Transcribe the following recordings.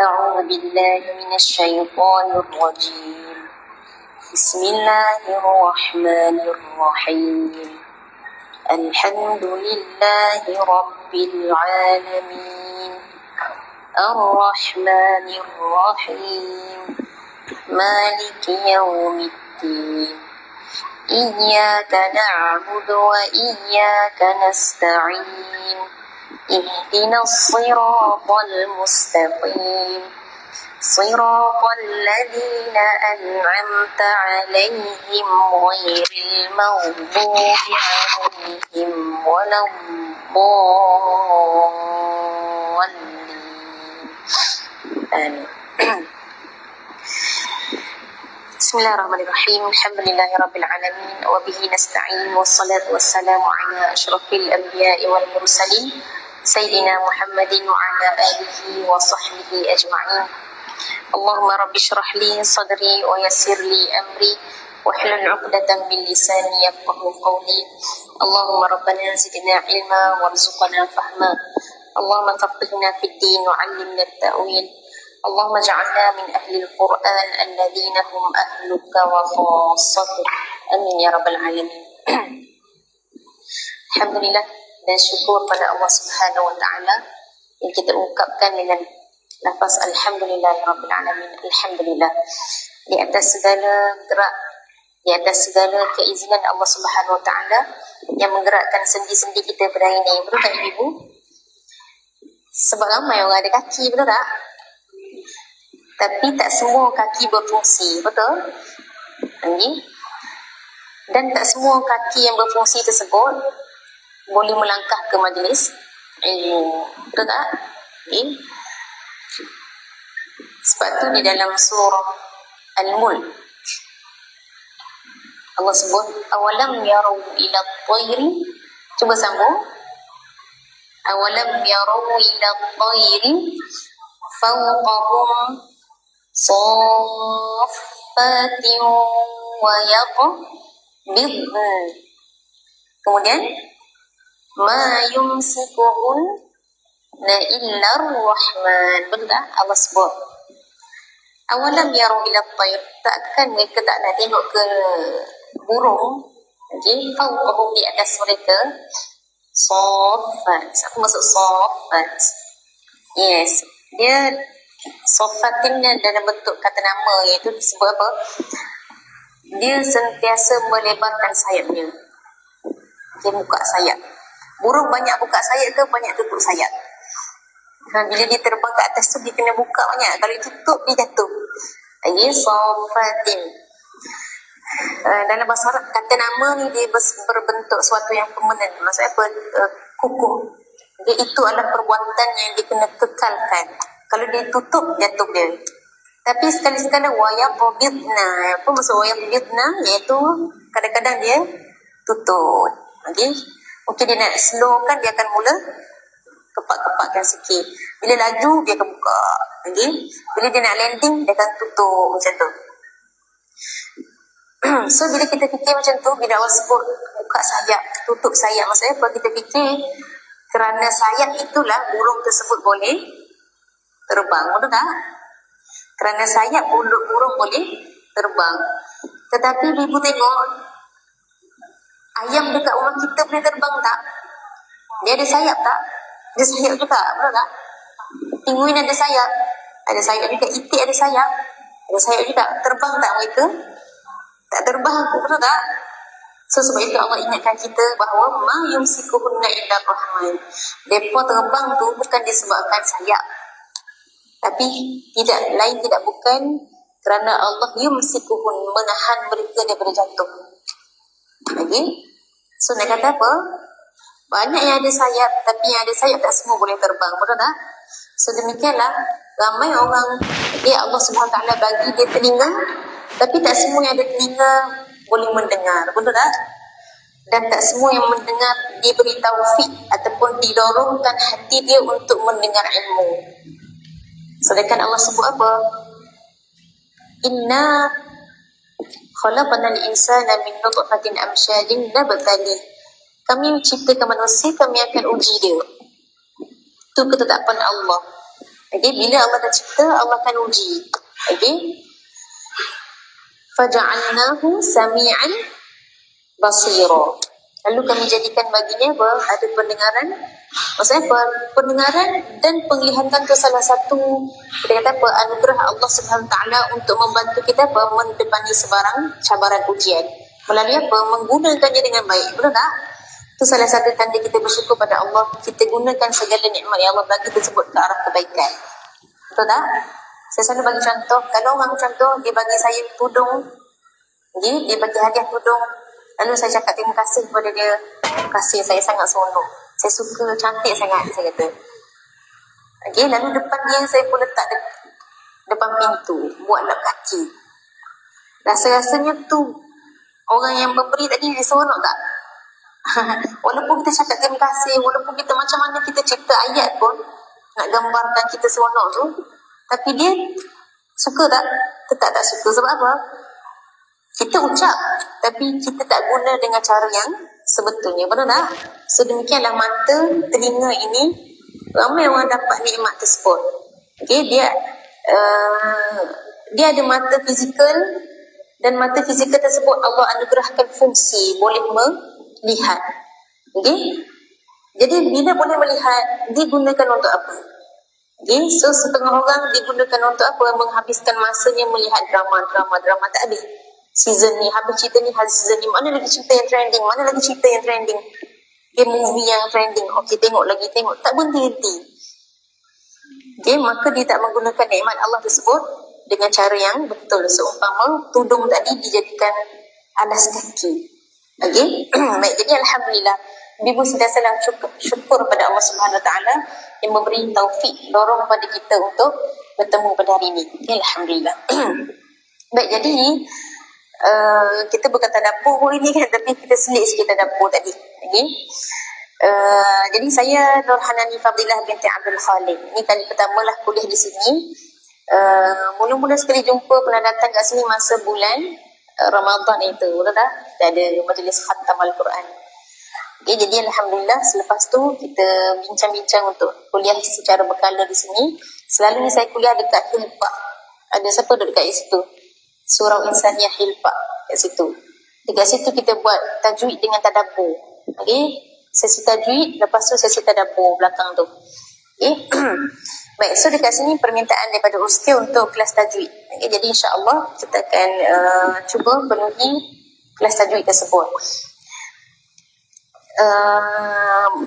أعوذ بالله من الشيطان الرجيم. بسم الله الرحمن الرحيم. الحمد لله رب العالمين الرحمن الرحيم مالك يوم الدين إياك نعبد وإياك نستعين اهدنا الصراط المستقيم صراط الذين أنعمت عليهم غير المغضوب عليهم ولا الضالين آمين. بسم الله الرحمن الرحيم. الحمد لله رب العالمين وبه نستعين والصلاة والسلام على أشرف الأنبياء والمرسلين سيدنا محمد وعلى آله وصحبه أجمعين. اللهم رب اشرح لي صدري ويسر لي أمري واحلل عقدة من لساني يفقه قولي. اللهم ربنا زدنا علما وارزقنا فهما. اللهم فقهنا في الدين وعلمنا التأويل. اللهم اجعلنا من أهل القرآن الذين هم أهلك وخاصتك. Amin ya rabbal alamin. Alhamdulillah dan syukur pada Allah Subhanahu wa taala yang kita ungkapkan dengan lafaz alhamdulillah rabbil alamin. Alhamdulillah di atas segala gerak, di atas segala keizinan Allah Subhanahu wa taala yang menggerakkan sendi-sendi kita pada hari ini. Betul tak Ibu? Sebab ramai orang ada kaki, betul tak? Tapi tak semua kaki berfungsi, betul? Dan tak semua kaki yang berfungsi tersebut boleh melangkah ke majlis ilmu, betul tak? Sebab tu di dalam surah Al-Mulk Allah sebut awalam yarau ila at-tayri. Cuba sambung. Awalam yarau ila at-tayri fawqahum saffatin wa yaqbidun. Kemudian ma yumsikuhun na illa ar-rahman. Betul tak? Allah sebut awalam yaru ila at-tayr. Takkan mereka tak nak tengok ke burung? Okey, fawqahum, di atas mereka, saffat. Apa maksud saffat? Yes, dia saffatinnya dalam bentuk kata nama, iaitu disebut apa? Dia sentiasa melebarkan sayapnya. Dia buka sayap. Burung banyak buka sayap ke banyak tutup sayap? Bila dia terbang ke atas tu dia kena buka banyak. Kalau dia tutup dia jatuh. Lagi safatin. Dalam bahasa Arab kata nama ni dia berbentuk suatu yang permanen. Maksudnya apa? Kukuh. Dia itu adalah perbuatan yang dia kena kekalkan. Kalau dia tutup jatuh dia. Tapi sekali-sekala wayaqbidna. Apa maksud wayaqbidna? Iaitu kadang-kadang dia tutup. Okey. Mungkin dia nak slowkan, dia akan mula kepak-kepakkan sikit. Bila laju, dia akan buka. Okay? Bila dia nak landing, dia akan tutup macam tu. So, bila kita fikir macam tu, bila Allah sebut buka sayap, tutup sayap, maksudnya apa? Kita fikir kerana sayap itulah burung tersebut boleh terbang. Betul tak? Kerana sayap burung boleh terbang. Tetapi ibu tengok, ayam dekat rumah kita boleh terbang tak? Dia ada sayap tak? Ada sayap juga, betul tak? Penguin ada sayap. Ada sayap juga. Itik ada sayap. Ada sayap juga. Terbang tak mereka? Tak terbang, betul tak? So sebab itu Allah ingatkan kita bahawa ma yumsikuhunna illa rahman. Mereka terbang tu bukan disebabkan sayap. Tapi tidak bukan kerana Allah yumsikuhun, menahan mereka daripada jatuh. Okay? So nak kata apa? Banyak yang ada sayap, tapi yang ada sayap tak semua boleh terbang, betul tak? So demikianlah ramai orang, Allah SWT bagi dia telinga, tapi tak semua yang ada telinga boleh mendengar, betul tak? Dan tak semua yang mendengar diberi taufik ataupun didorongkan hati dia untuk mendengar ilmu. Sedangkan Allah sebut apa? Inna khalaqnal insana min nutfatin amsyadin nabtali. Kami menciptakan manusia, kami akan uji dia. Itu ketetapan Allah. Okey, bila Allah dah cipta, Allah akan uji. Okey. Faja'alnahu sami'an basira. Lalu kami jadikan baginya ada pendengaran. Maksudnya pendengaran dan penglihatan itu salah satu kita kata anugerah Allah Subhanahu Taala untuk membantu kita mendepani sebarang cabaran ujian. Melalui menggunakannya dengan baik. Betul tak? Itu salah satu tanda kita bersyukur pada Allah. Kita gunakan segala nikmat yang Allah bagi tersebut ke arah kebaikan. Betul tak? Saya selalu bagi contoh. Kalau orang contoh, dia bagi saya tudung. Okay? Dia bagi hadiah tudung. Lalu saya cakap terima kasih kepada dia. Terima kasih, saya sangat seronok. Saya suka, cantik sangat, saya kata. Okay? Lalu depan dia, saya pun letak depan pintu. Buat lap kaki. Rasa-rasanya tu, orang yang memberi tadi, dia seronok tak? Walaupun kita cakap terima kasih, walaupun kita macam mana kita cipta ayat pun nak gambarkan kita seronok tu, tapi dia suka tak? Tetap tak suka. Sebab apa? Kita ucap, tapi kita tak guna dengan cara yang sebetulnya. Betul tak? Sedemikianlah mata, telinga ini, ramai orang dapat nikmat tersebut. Okay, dia ada mata fizikal, dan mata fizikal tersebut Allah anugerahkan fungsi boleh melihat. Okay? Jadi bila boleh melihat, digunakan untuk apa? Okay? So setengah orang digunakan untuk apa? Menghabiskan masanya melihat drama tak habis. Season ni, habis cerita ni, habis season ni, mana lagi cerita yang trending, mana lagi cerita yang trending. Okay, movie yang trending, okay, tengok lagi, tengok, tak berhenti-henti. Okay, maka dia tak menggunakan nikmat Allah tersebut dengan cara yang betul. Seumpama tudung tadi dijadikan alas kaki. Okay. Baik, jadi Alhamdulillah, Ibu sudah salam syukur pada Allah Subhanahu Wa Taala yang memberi taufik, dorong pada kita untuk bertemu pada hari ini. Okay, Alhamdulillah. Baik, jadi kita bukan tadabbur ini kan, tapi kita selit sikit tadabbur tadi. Okay. Jadi saya Nur Hanani Fadilah binti Abdul Khalid. Ini kali pertama lah kuliah di sini. Mula-mula sekali jumpa pernah datang kat sini masa bulan Ramadan itu. Betul tak? Ada majlis khatam Al-Quran. Okay, jadi Alhamdulillah selepas tu kita bincang-bincang untuk kuliah secara berkala di sini. Selalunya saya kuliah dekat Hilpa. Ada siapa duduk dekat situ? Surau Insaniyah Hilpa kat situ. Dekat situ kita buat tajwid dengan tadabbur. Okey, sesi tajwid, lepas tu sesi tadabbur belakang tu. Okey. Baik, so dekat sini permintaan daripada Ustaz untuk kelas tajwid. Okay, jadi insya-Allah kita akan cuba penuhi kelas tajwid tersebut.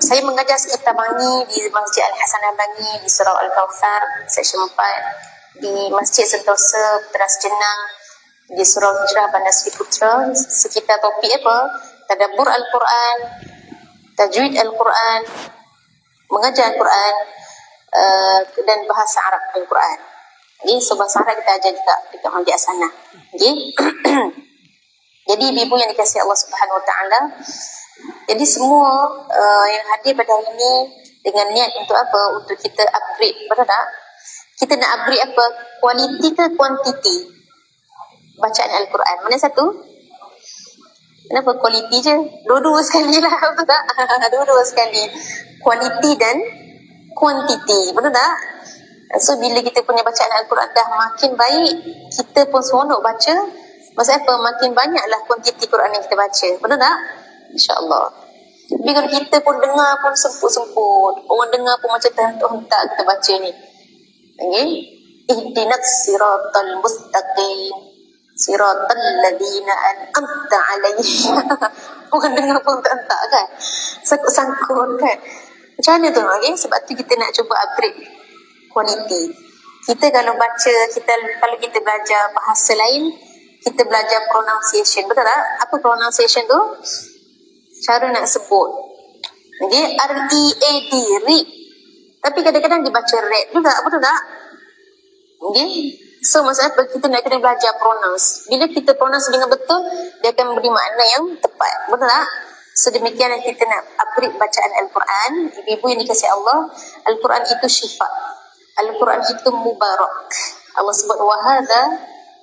Saya mengajar sekitar Bangi di Masjid Al-Hasan Al-Bangi di Surau Al-Kawthar Seksyen 4, di Masjid Sentosa Teras Jenang di Surau Hijrah Bandar Seri Putra. Sekitar topik apa? Tadabbur Al-Quran, tajwid Al-Quran, mengajar Al-Quran, dan bahasa Arab Al-Quran. Okay, so bahasa Arab kita ajar juga dekat Masjid Asana. Okay. Jadi ibu yang dikasihi Allah Subhanahu Wa Taala, jadi semua yang hadir pada hari ini dengan niat untuk apa? Untuk kita upgrade. Betul tak? Kita nak upgrade apa? Kualiti ke kuantiti bacaan Al-Quran? Mana satu? Kenapa kualiti je? Dua-dua sekali lah. Betul tak? Dua-dua sekali. Kualiti dan kuantiti. Betul tak? So bila kita punya bacaan Al-Quran dah makin baik, kita pun seronok baca. Maksudnya apa? Makin banyaklah kuantiti Quran yang kita baca. Betul tak? InsyaAllah. Tapi kalau kita pun dengar pun semput-semput, orang dengar pun macam terhentak-hentak kita baca ni. Okay? Ihdinas siratal mustaqim, siratal ladina an'amta alaihim. Orang dengar pun terhentak kan, sangkut-sangkut kan. Macam mana tu? Okay? Sebab tu kita nak cuba upgrade kualiti. Kita kalau baca, kalau kita belajar bahasa lain, kita belajar pronunciation. Betul tak? Apa pronunciation tu? Cara nak sebut. Okay? R-E-A-D, read. Tapi kadang-kadang dibaca read juga. Betul tak? Okay? So maksudnya kita nak kena belajar pronounce. Bila kita pronounce dengan betul, dia akan memberi makna yang tepat. Betul tak? So demikian yang kita nak upgrade bacaan Al-Quran. Ibu-ibu yang dikasihi Allah, Al-Quran itu syifa. Al-Quran itu mubarak. Allah sebut wahadha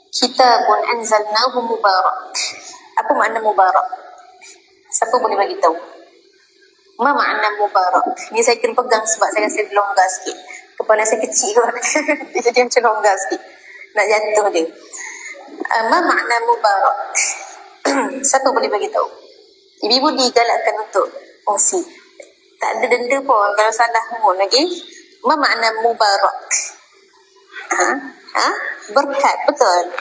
kitabun anzalnahu mubarak. Apa makna mubarak? Siapa boleh bagi tahu? Ma makna mubarak? Ni saya kena pegang sebab saya rasa longgar sikit. Kepala saya kecil kot. Dia jadi macam longgar sikit. Nak jatuh dia. Ma makna mubarak? Siapa boleh bagi tahu? Ibu-ibu digalakkan untuk kongsi. Tak ada denda pun kalau salah pun lagi. Ma makna mubarak? Berkat, betul.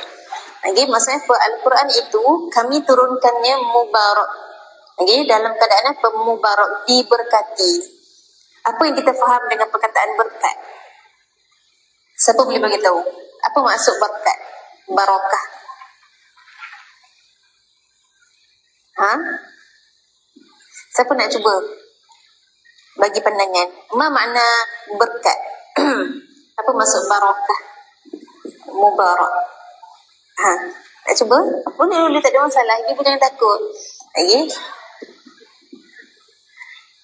Lagi maksudnya apa? Al-Quran itu kami turunkannya mubarak. Lagi dalam keadaan apa? Mubarak, diberkati. Apa yang kita faham dengan perkataan berkat? Siapa boleh bagi tahu? Apa maksud berkat? Barakah. Siapa nak cuba bagi pandangan? Ma makna berkat? Apa maksud barakah? Mubarak. Nak cuba? Boleh, tak ada masalah. Ibu jangan takut. Okay.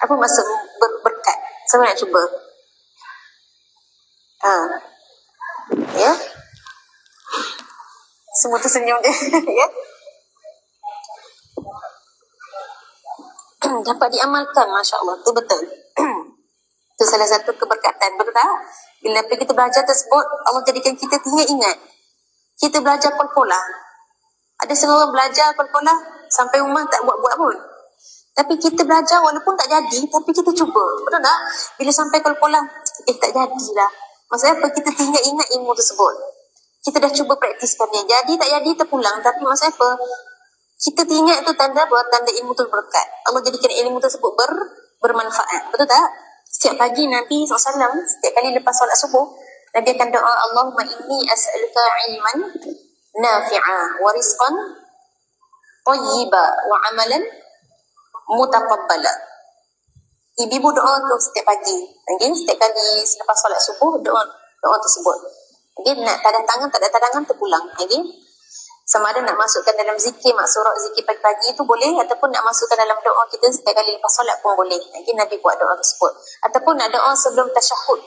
Apa maksud berkat? Siapa nak cuba? Ya. Semua tersenyum je. Ya. Dapat diamalkan, Masya Allah. Itu betul. Itu salah satu keberkatan. Betul tak? Bila kita belajar tersebut, Allah jadikan kita tinggal ingat. Kita belajar kol-kola. Ada seorang belajar kol-kola sampai rumah tak buat-buat pun. Tapi kita belajar walaupun tak jadi, tapi kita cuba. Betul tak? Bila sampai kol-kola, tak jadilah. Maksudnya apa? Kita tinggal ingat ilmu tersebut. Kita dah cuba praktiskannya. Jadi tak jadi terpulang. Tapi maksudnya apa? Kita ingat itu tanda apa? Tanda ilmu itu berkat. Allah jadikan ilmu tersebut bermanfaat. Betul tak? Setiap pagi Nabi SAW, setiap kali lepas solat subuh, Nabi akan doa, Allahumma inni as'aluka ilman nafi'a wa rizqan tayyiba wa amalan mutaqabbala. Ibu doa tu setiap pagi. Okay? Setiap kali selepas solat subuh, doa tersebut. Okay? Nak tanda tangan, tak ada tangan, terpulang. Okay? Sama ada nak masukkan dalam zikir, maksurat zikir pagi-pagi itu boleh, ataupun nak masukkan dalam doa kita setiap kali lepas solat pun boleh. Okay? Nabi buat doa tersebut. Ataupun nak doa sebelum tasyahud.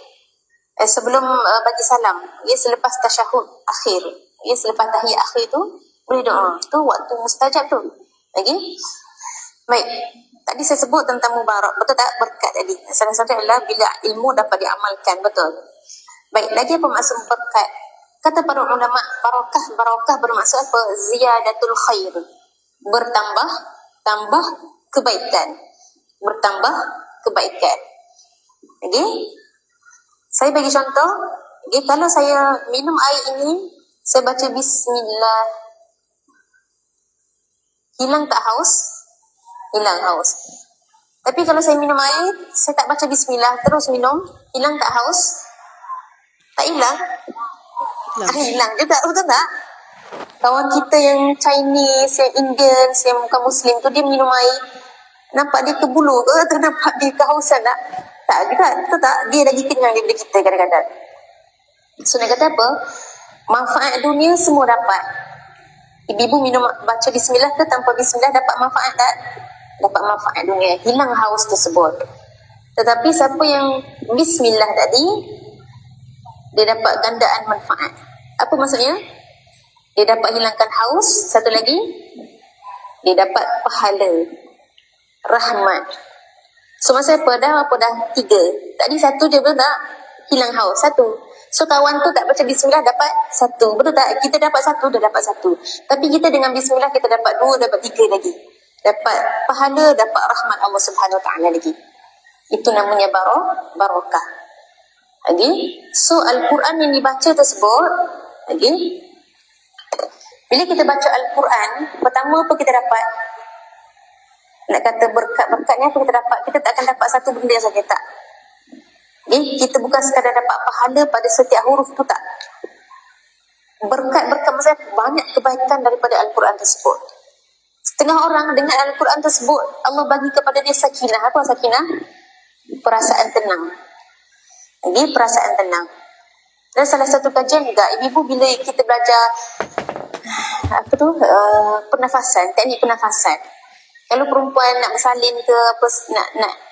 Sebelum bagi salam. Selepas tasyahud akhir. Selepas tahiyat akhir tu, boleh doa. Tu waktu mustajab tu. Okay? Baik. Tadi saya sebut tentang mubarak. Betul tak? Berkat tadi. Salah satu adalah bila ilmu dapat diamalkan. Betul. Baik. Lagi apa maksud berkat? Kata para ulama, barakah bermaksud apa? Ziyadatul khair. Tambah kebaikan. Bertambah kebaikan. Okay? Saya bagi contoh. Okay, kalau saya minum air ini, saya baca bismillah. Hilang tak haus? Hilang haus. Tapi kalau saya minum air, saya tak baca bismillah, terus minum, hilang tak haus? Tak hilang? Hilang juga, betul tak? Kawan kita yang Chinese, yang Indian, yang bukan Muslim tu, dia minum air, nampak dia kebulu ke atau nampak dia kehausan tak? Tak juga, betul tak? Dia lagi kenyang daripada kita kadang-kadang. So nak kata apa? Manfaat dunia semua dapat. Ibu-ibu minum, baca bismillah ke tanpa bismillah dapat manfaat tak? Dapat manfaat dunia, hilang haus tersebut. Tetapi siapa yang bismillah tadi, dia dapat gandaan manfaat. Apa maksudnya? Dia dapat hilangkan haus. Satu lagi, dia dapat pahala, rahmat. So masa apa dah? Tiga. Tadi satu je, betul tak? Hilang haus, satu. So kawan tu tak baca bismillah dapat satu. Betul tak? Kita dapat satu, dia dapat satu. Tapi kita dengan bismillah kita dapat dua, dapat tiga lagi. Dapat pahala, dapat rahmat Allah Subhanahu Wa Taala lagi. Itu namanya barakah. Okay? So Al-Quran yang dibaca tersebut, okay? Bila kita baca Al-Quran, pertama apa kita dapat? Nak kata berkat-berkatnya apa kita dapat? Kita tak akan dapat satu benda saja, tak? Okay? Kita bukan sekadar dapat pahala pada setiap huruf tu, tak? Berkat maksudnya banyak kebaikan daripada Al-Quran tersebut. Setengah orang dengan Al-Quran tersebut, Allah bagi kepada dia sakinah. Apa sakinah? Perasaan tenang. Ini perasaan tenang. Dan salah satu kajian juga, ibu bila kita belajar pernafasan, teknik pernafasan. Kalau perempuan nak bersalin ke apa,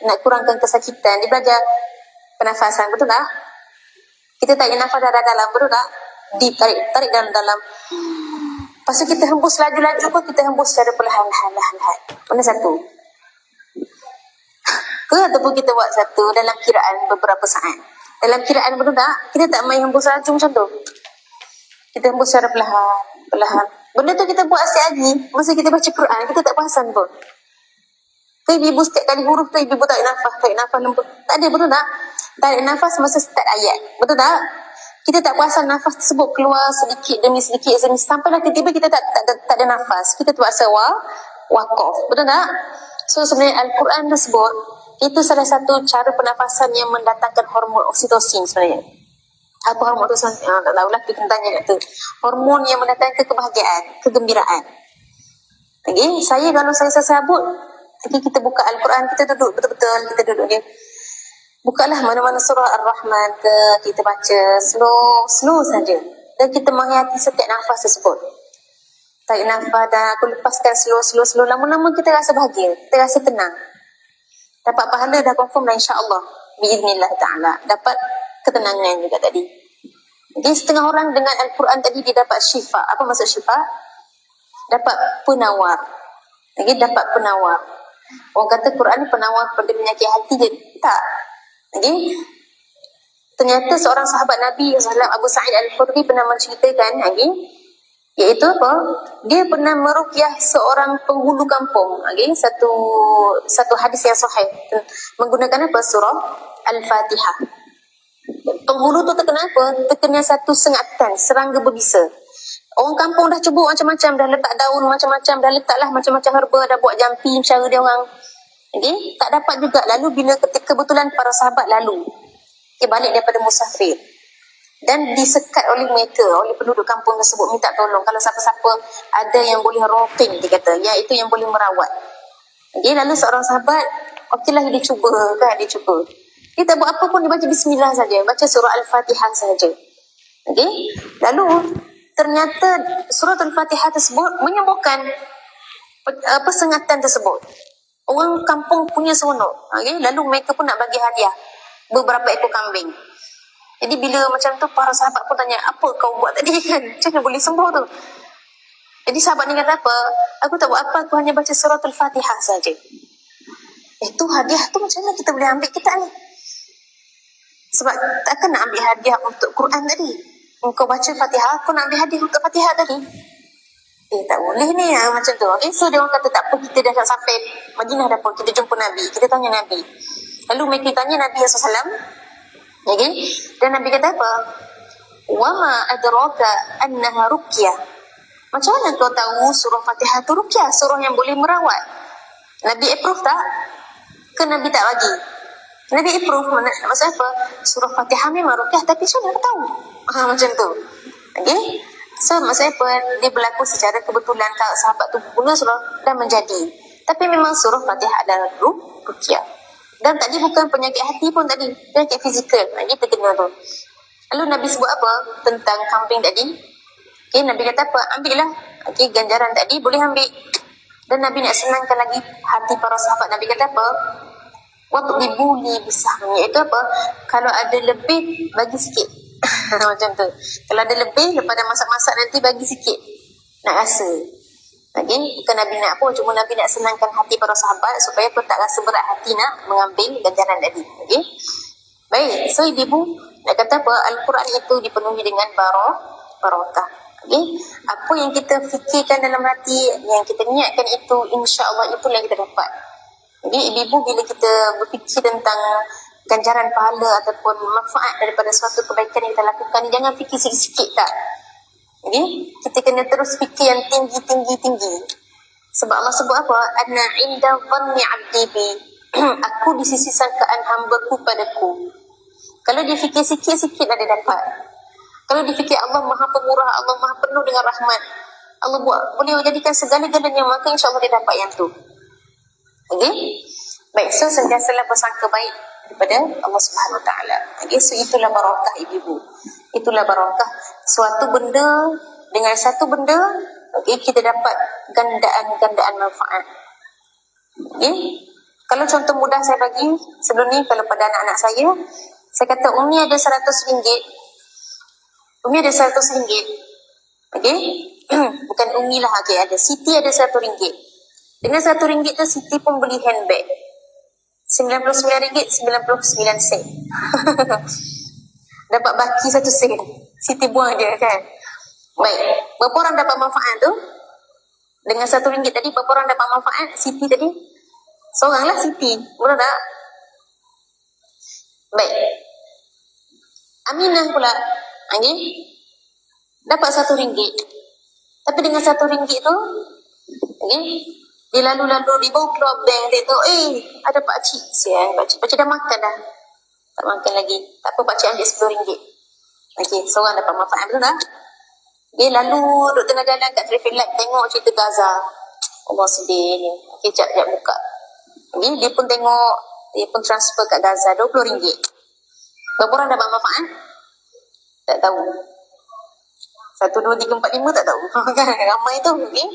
nak kurangkan kesakitan, dia belajar pernafasan, betul tak? Kita tarik nafas dalam, betul tak? Tarik dalam. Lepas tu kita hembus laju-laju pun, kita hembus secara perlahan-lahan. Mana satu? Ke ataupun kita buat satu dalam kiraan beberapa saat. Dalam kiraan betul tak? Kita tak main hembus laju macam tu. Kita hembus secara perlahan. Benda tu kita buat asyik lagi. Masa kita baca Quran, kita tak perasan pun. Ibu setiap kali huruf tu, ibu tarik nafas lembut. Tak ada, betul tak? Tarik nafas masa start ayat. Betul tak? Kita tak perasan nafas tersebut keluar sedikit demi sedikit. Sampailah tiba-tiba kita tak ada nafas. Kita terpaksa waqaf. Betul tak? So sebenarnya Al-Quran tersebut, itu salah satu cara pernafasan yang mendatangkan hormon oksitosin sebenarnya. Apa hormon oksitosin? Tak tahulah, kita tanya kat tu. Hormon yang mendatangkan kebahagiaan, kegembiraan. Okay? Kalau saya sabut, kita buka Al-Quran, kita duduk betul-betul, kita duduk dia. Bukalah mana-mana surah Ar-Rahman ke, kita baca slow saja. Dan kita menghayati setiap nafas tersebut. Tarik nafas dan aku lepaskan slow. Lama-lama kita rasa bahagia, kita rasa tenang. Dapat pahala dah confirm dah, insya-Allah. Biiznillah ta'ala. Dapat ketenangan juga tadi. Jadi setengah orang dengan Al-Quran tadi dia dapat syifa. Apa maksud syifa? Dapat penawar. Lagi dapat penawar. Orang kata Quran ni penawar pada penyakit hati je. Tak. Lagi ternyata seorang sahabat Nabi SAW, Abu Sa'id Al-Khudri, pernah menceritakan lagi, iaitu apa? Dia pernah meruqyah seorang penghulu kampung. Okay? Satu hadis yang sahih menggunakan apa? Surah Al-Fatihah. Penghulu tu terkena apa? Terkena satu sengatan, serangga berbisa. Orang kampung dah cuba macam-macam, dah letak daun macam-macam, dah letaklah macam-macam herba, dah buat jampi cara dia orang. Okay? Tak dapat juga. Lalu bila kebetulan para sahabat lalu, dia balik daripada musafir, dan disekat oleh mereka, oleh penduduk kampung tersebut, minta tolong kalau siapa-siapa ada yang boleh rocking, dia kata, iaitu yang boleh merawat. Okay, lalu seorang sahabat, okeylah dia cuba. Dia tak buat apa pun, dia baca bismillah saja, baca surah Al-Fatihah saja. Okay, lalu ternyata surah Al-Fatihah tersebut menyembuhkan persengatan tersebut. Orang kampung punya seronok. Okay, lalu mereka pun nak bagi hadiah beberapa ekor kambing. Jadi bila macam tu, para sahabat pun tanya, apa kau buat tadi kan? Macam mana boleh sembuh tu? Jadi sahabat ni kata apa? Aku tak buat apa, aku hanya baca surah Al-Fatihah saja. Itu hadiah tu macam mana kita boleh ambil kita ni? Sebab takkan nak ambil hadiah untuk Quran tadi. Kau baca Fatihah, aku nak ambil hadiah untuk Fatihah tadi. Tak boleh ni macam tu. Okay? So dia orang kata tak apa, kita dah sampai Madinah dah pun, kita jumpa Nabi, kita tanya Nabi. Lalu mereka tanya Nabi SAW. Okay? Dan Nabi kata apa? Wa ma adraka annaha ruqyah. Macam mana kau tahu surah Fatihah tu ruqyah, surah yang boleh merawat? Nabi approve tak? Ke Nabi tak bagi? Nabi approve. Maksud apa? Surah Fatihah memang ruqyah, tapi macam mana kau tahu? Macam tu. Okay? So maksudnya apa? Dia berlaku secara kebetulan, kalau sahabat tu guna surah dan menjadi. Tapi memang surah Fatihah adalah ruqyah. Dan tadi bukan penyakit hati pun tadi, penyakit fizikal. Lagi terkena tu. Lalu Nabi sebut apa? Tentang kambing tadi. Okay, Nabi kata apa? Ambillah. Okay, ganjaran tadi boleh ambil. Dan Nabi nak senangkan lagi hati para sahabat. Nabi kata apa? Wadribuli bisahmi. Itu apa? Kalau ada lebih, bagi sikit. Macam tu. Kalau ada lebih, lepas dah masak-masak nanti bagi sikit. Nak rasa. Okay? Bukan Nabi nak apa, cuma Nabi nak senangkan hati para sahabat supaya pun tak rasa berat hati nak mengambil ganjaran tadi. Okay? Baik, so ibu nak kata apa? Al-Quran itu dipenuhi dengan barakah. Okay? Apa yang kita fikirkan dalam hati, yang kita niatkan itu, insya-Allah itulah yang kita dapat. Jadi ibu bila kita berfikir tentang ganjaran pahala ataupun manfaat daripada suatu kebaikan yang kita lakukan, jangan fikir sikit-sikit tak. Okay? Kita kena terus fikir yang tinggi. Sebab Allah sebut apa? Anna inda dhanni 'abdi bi. Aku di sisi sangkaan hamba-Ku padaku. Kalau dia fikir sikit-sikit dah dia dapat. Kalau dia fikir Allah Maha Pemurah, Allah Maha penuh dengan rahmat, Allah boleh jadikan segala-galanya, maka insya-Allah dia dapat yang tu. Okay? Baik, so sentiasalah bersangka baik daripada Allah Subhanahu Wa Taala. Okay, so itulah barakah ibu. Itulah barakah. Suatu benda dengan satu benda, okay, kita dapat gandaan manfaat. Okay? Kalau contoh mudah saya bagi sebelum ni, kalau pada anak-anak saya kata Umi ada RM100. Umi ada RM100. Okay? Bukan Umi lah, okay, ada Siti ada RM100. Dengan RM100 tu Siti pun beli handbag. RM99.99. dapat baki 1 sen. Siti buang je kan. Baik, berapa orang dapat manfaat tu? Dengan RM1 tadi, berapa orang dapat manfaat? Siti tadi seorang lah, Siti, betul tak? Baik, Aminah pula, okay, dapat RM1. Tapi dengan RM1 tu, okay, dia lalu-lalu, dia bawa keluar bank, dia tu, ada pakcik, sian, pakcik dah makan dah. Tak makan lagi. Tak apa, pakcik ambil RM10. Okay, seorang dapat manfaat, betul tak? Dia lalu duduk tengah jalan kat traffic light, tengok cerita Gaza. Allah sedih ni. Okay, jap buka. Okay, dia pun tengok, dia pun transfer kat Gaza RM20. Berapa orang dapat manfaat? Tak tahu. 1, 2, 3, 4, 5 tak tahu. Ramai tu. Okay.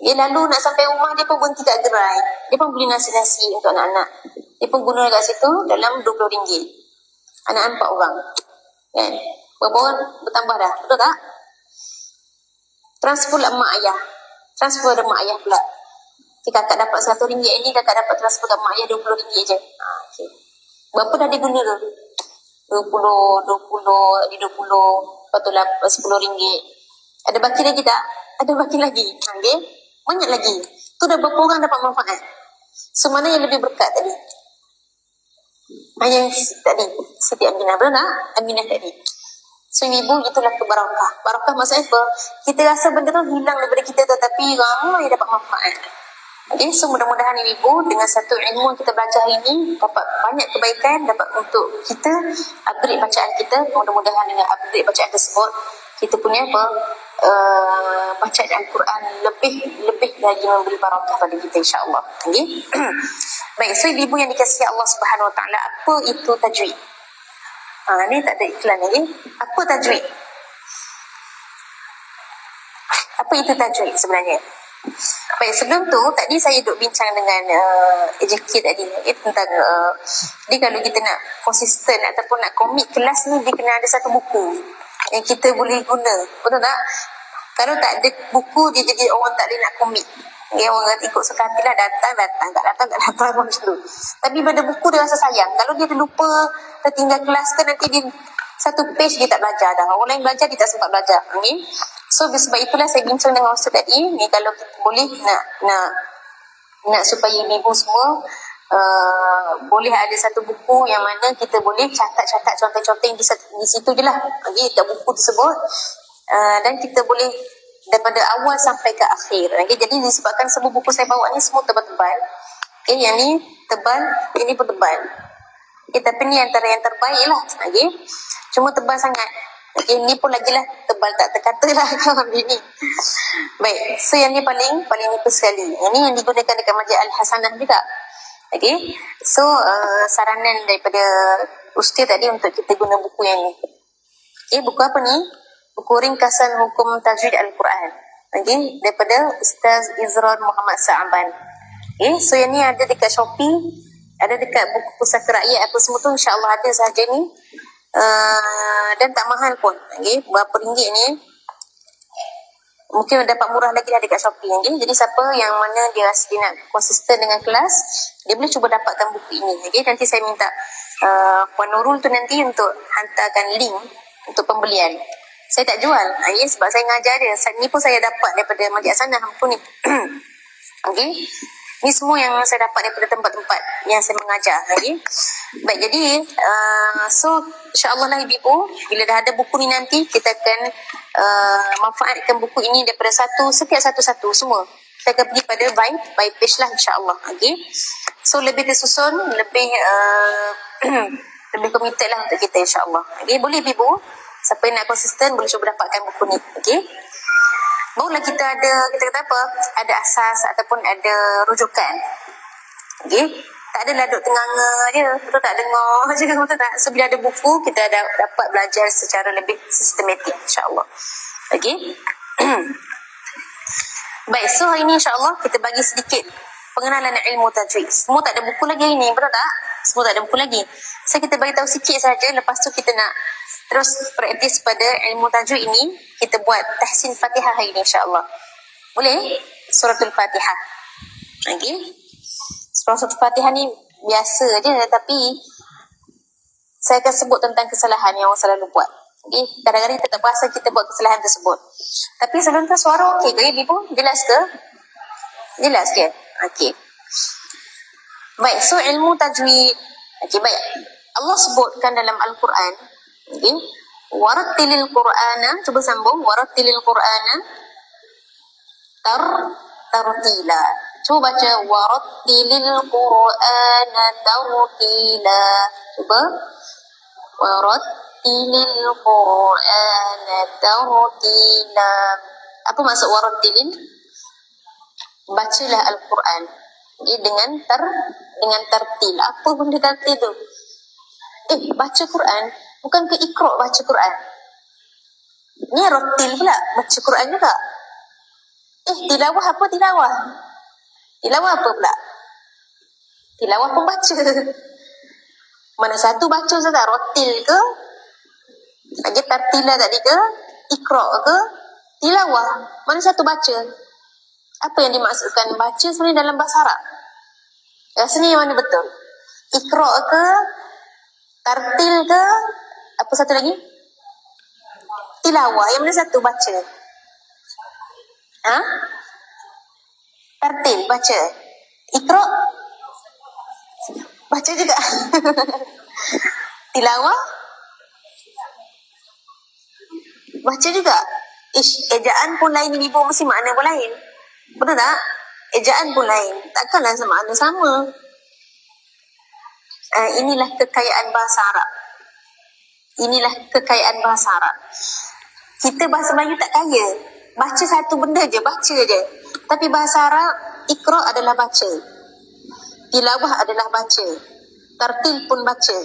Dia lalu nak sampai rumah, dia pun berhenti kat gerai. Dia pun beli nasi-nasi untuk anak-anak. Dia pun guna kat situ dalam RM20. Anak 4 orang. Kan? Berapa orang bertambah dah? Betul tak? Transfer pula mak ayah. Transfer ada mak ayah pula. Okay, kakak dapat RM100 ini, kakak dapat transfer kat mak ayah RM20 je. Okay. Berapa dah dia guna tu? 20, 20, 20, lepas tu RM10. Ada baki lagi tak? Ada baki lagi. Okay. Banyak lagi. Tu dah berapa orang dapat manfaat? So, mana yang lebih berkat tadi? Yang tadi, Siti Aminah. Betul tak? Aminah tadi. So, ibu, itulah kebarakah. Barakah maksudnya apa? Kita rasa benda tu hilang daripada kita tu, tapi ramai dapat manfaat. Okay, so mudah-mudahan ibu dengan satu ilmu yang kita belajar hari ini dapat banyak kebaikan, dapat untuk kita upgrade bacaan kita. Mudah-mudahan dengan upgrade bacaan tersebut, kita punya apa? Bacaan Al-Quran lebih lagi memberi barakah pada kita, insya-Allah. Okay? Baik, so ibu yang dikasihi Allah Subhanahu Wa Taala, apa itu tajwid? Ni tak ada iklan lagi. Apa tajwid? Apa itu tajwid sebenarnya? Baik, sebelum tu tadi saya duduk bincang dengan AJK tadi tentang dia kalau kita nak konsisten ataupun nak komit kelas ni, dia kena ada satu buku yang kita boleh guna, betul tak? Kalau tak ada buku, dia jadi orang tak boleh nak komit. Dia orang kata ikut suka hati lah, datang, tak datang macam tu. Tapi pada buku dia rasa sayang. Kalau dia terlupa, tertinggal kelas tu, nanti dia satu page dia tak belajar dah. Orang lain belajar, dia tak sempat belajar. Okay? So sebab itulah saya bincang dengan Ustaz tadi ni, kalau kita boleh nak supaya ibu semua boleh ada satu buku yang mana kita boleh catat-catat contoh-contoh di situ je lah, okay, kat buku tersebut, dan kita boleh daripada awal sampai ke akhir. Okay, jadi disebabkan semua buku saya bawa ni semua tebal-tebal, okay, yang ni tebal, ini pun tebal, okay, tapi ni antara yang terbaik lah, okay, cuma tebal sangat. Okay, ni pun lagi lah tebal tak terkata lah kawan ini. Baik, so yang ni paling nipis sekali. Yang ni yang digunakan dekat Majlis Al-Hasanah juga. Okay, so saranan daripada Ustaz tadi untuk kita guna buku yang ni. Okay, buku apa ni? Buku ringkasan hukum tajwid Al-Quran. Okay, daripada Ustaz Izran Muhammad Sa'ban. Okay, so yang ni ada dekat Shopee, ada dekat buku Pusaka Rakyat apa semua tu, insya-Allah ada sahaja ni. Dan tak mahal pun, okay? Berapa ringgit ni, mungkin dapat murah lagi dah dekat Shopee, okay? Jadi siapa yang mana dia rasa dia nak konsisten dengan kelas, dia boleh cuba dapatkan buku ini, okay? Nanti saya minta Puan Nurul tu nanti untuk hantarkan link untuk pembelian. Saya tak jual, okay? Sebab saya ngajar dia. Ni pun saya dapat daripada Majlis Hasanah buku ni. Okay? Ni semua yang saya dapat daripada tempat-tempat yang saya mengajar. Okay? Baik, jadi so insya-Allah lah ibu, bila dah ada buku ni nanti kita akan manfaatkan buku ini daripada setiap satu-satu semua. Kita akan pergi pada by page lah, insya-Allah. Okay? So lebih tersusun, lebih lebih committed lah untuk kita, insya-Allah. Okay? Boleh ibu, siapa yang nak konsisten boleh cuba dapatkan buku ni. Okay? Barulah kita kata apa, ada asas ataupun ada rujukan. Okay? Tak adalah duduk tenganga je, betul tak, dengar je, betul tak? So bila ada buku, kita dapat belajar secara lebih sistematik, insya-Allah. Okay? Baik, so hari ni insya-Allah kita bagi sedikit pengenalan ilmu tajwid. Semua tak ada buku lagi hari ni, betul tak? Semua tak ada buku lagi. So kita bagi tahu sikit saja, lepas tu kita nak terus praktis pada ilmu tajwid ini. Kita buat tahsin Fatihah hari ini, insya-Allah. Boleh? Suratul Fatihah. Okay? Suratul Fatihah ni biasa je, tapi saya akan sebut tentang kesalahan yang orang selalu buat. Okay? Kadang-kadang kita tak perasan kita buat kesalahan tersebut. Tapi sebelum tu suara okey ke ibu? Jelas ke? Jelas ke? Okey. Baik, so ilmu tajwid. Okey, baik. Allah sebutkan dalam Al-Quran, okey, warattilil Qur'ana, cuba sambung, warattilil Qur'ana tartila. Cuba baca warattilil Qur'ana tartila. Cuba warattilil Qur'ana tartila. Apa maksud warattilin? Bacalah Al-Quran, okay, dengan tartil. Apa benda tartil tu? Baca Quran, bukan ke ikra baca Quran. Ni rattil pula, baca Quran juga. Tilawah apa tilawah? Tilawah apa pula? Tilawah pun baca. Mana satu baca Ustaz? Rattil ke? Lagi tartila tadi ke? Ikra ke? Tilawah. Mana satu baca? Apa yang dimaksudkan baca sebenarnya dalam bahasa Arab? Rasanya yang mana betul? Ikra ke? Tartil ke? Apa satu lagi? Tilawah. Yang mana satu baca? Tartil, baca. Ikra? Baca juga. Tilawah? Baca juga. Ejaan pun lain, ibu mesti makna pun lain. Betul tak? Ejaan pun lain. Takkanlah makna sama. Inilah kekayaan bahasa Arab. Inilah kekayaan bahasa Arab. Kita bahasa Melayu tak kaya. Baca satu benda je, baca je. Tapi bahasa Arab, ikra adalah baca. Tilawah adalah baca. Tartil pun baca.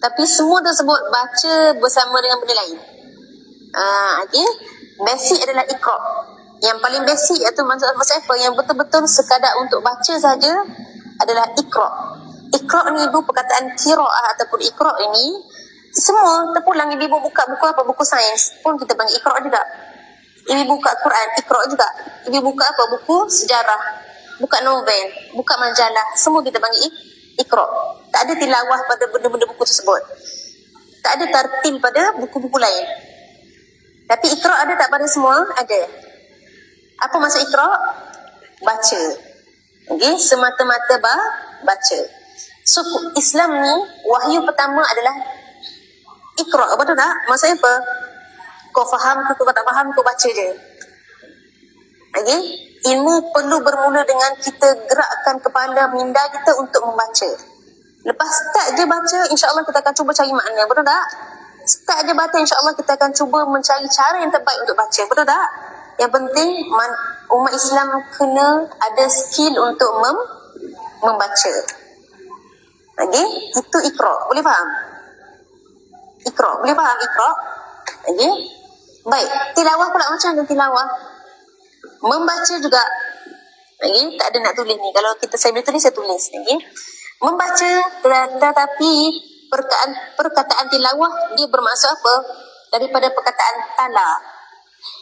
Tapi semua tersebut baca bersama dengan benda lain. Okay? Basic adalah ikra. Yang paling basic itu maksud apa? Yang betul-betul sekadar untuk baca saja adalah ikra. Ikra ni ibu, perkataan qiraah ataupun ikra ini semua terpulang. Ibu buka buku apa? Buku sains pun kita panggil ikra juga. Ibu buka Quran, ikra juga. Ibu buka apa? Buku sejarah, buka novel, buka majalah, semua kita panggil ikra. Tak ada tilawah pada benda-benda buku tersebut. Tak ada tartil pada buku-buku lain. Tapi ikra ada tak pada semua? Ada. Apa maksud ikra? Baca. Okay? Semata-mata baca. So Islam ni wahyu pertama adalah ikra. Betul tak? Maksudnya apa? Kau faham ke kau tak faham, kau baca je. Okay? Ilmu perlu bermula dengan kita gerakkan kepala minda kita untuk membaca. Lepas start je baca, insya-Allah kita akan cuba cari makna. Betul tak? Start je baca, insya-Allah kita akan cuba mencari cara yang terbaik untuk baca. Betul tak? Yang penting umat Islam kena ada skill untuk membaca. Okay? Itu ikra. Boleh faham? Ikra. Boleh faham ikra? Okay? Baik. Tilawah pula macam mana tilawah? Membaca juga. Okay? Tak ada nak tulis ni. Kalau saya boleh tulis, saya tulis. Okay? Membaca, tetapi perkataan tilawah dia bermaksud apa? Daripada perkataan tala.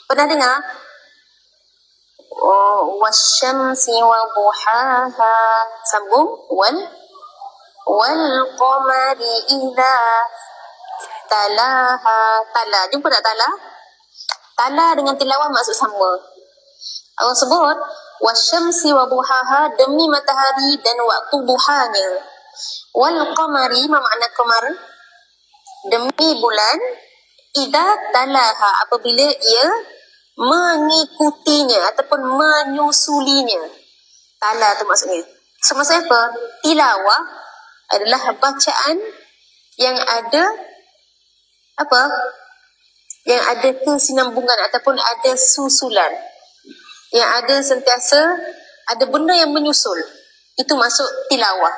Pernah dengar? Wasyamsi wa duhaha. Sambung. Wal qamari idza talaha. Tala. Jumpa tak tala? Tala dengan tilawah maksud sama. Allah sebut wasyamsi wa duhaha, demi matahari dan waktu duhanya. Wal qamari, ma makna qamar? Demi bulan. Idza talaha, apabila ia mengikutinya ataupun menyusulinya. Tala tu maksudnya. So maksudnya apa? Tilawah adalah bacaan yang ada apa? Yang ada kesinambungan ataupun ada susulan. Yang ada sentiasa ada benda yang menyusul. Itu masuk tilawah.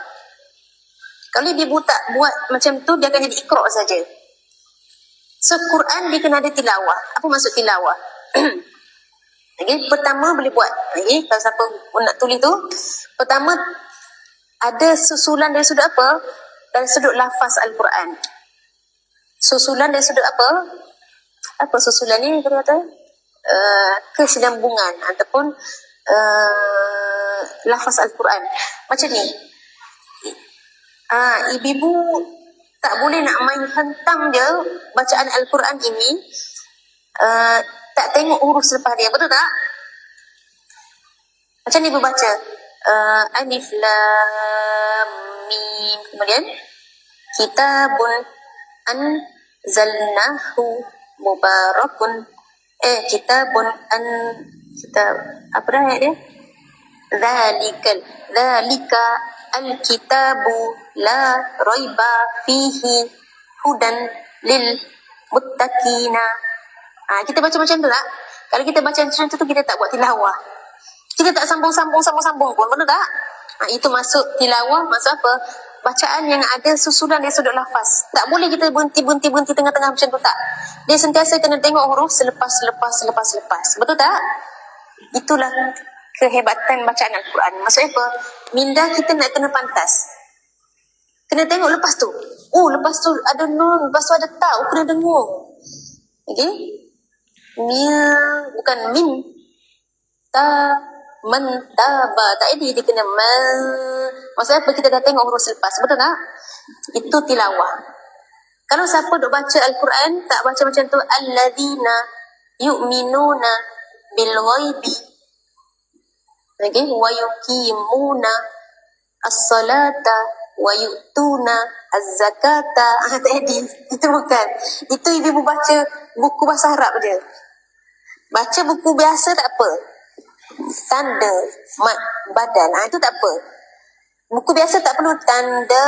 Kalau dia tak buat macam tu, dia akan jadi ikra saja. So Quran dia kena ada tilawah. Apa maksud tilawah? Okay, pertama boleh buat. Okay, kalau siapa nak tulis tu, pertama ada susulan dari sudut apa? Dari sudut lafaz Al-Quran. Susulan dari sudut apa? Apa susulan ni kita kata? Kesinambungan ataupun lafaz Al-Quran. Macam ni. Ibu Tak boleh nak main hentam je bacaan Al-Quran ini, tak tengok huruf selepas dia. Betul tak? Macam ni berbaca. Alif lam mim. Kemudian kitabun anzalnahu mubarakun. Kitabun kitab. Apa dah ayat dia? Dzalika al-kitabu la raiba fihi hudan lil muttaqina. Kita baca macam tu tak? Kalau kita baca macam tu kita tak buat tilawah. Kita tak sambung-sambung pun, betul tak? Itu masuk tilawah, masuk apa? Bacaan yang ada susulan dari sudut lafaz. Tak boleh kita berhenti tengah-tengah macam tu, tak. Dia sentiasa kena tengok huruf selepas. Betul tak? Itulah kehebatan bacaan Al-Quran. Maksudnya apa? Minda kita nak kena pantas. Kena tengok lepas tu. Lepas tu ada nun, lepas tu ada ta. Kena dengar. Okay? Bukan min. Ta, mentaba. Tak ada dia kena maksudnya apa? Kita dah tengok huruf selepas. Betul tak? Itu tilawah. Kalau siapa duk baca Al-Quran tak baca macam tu, alladzina yu'minuna bil ghaibi, okay, wa yuqimuna as-salata wa yu'tuna az-zakata. Tadi itu bukan. Itu ibu baca buku bahasa Arab dia. Baca buku biasa tak apa. Tanda mad badal, itu tak apa. Buku biasa tak perlu tanda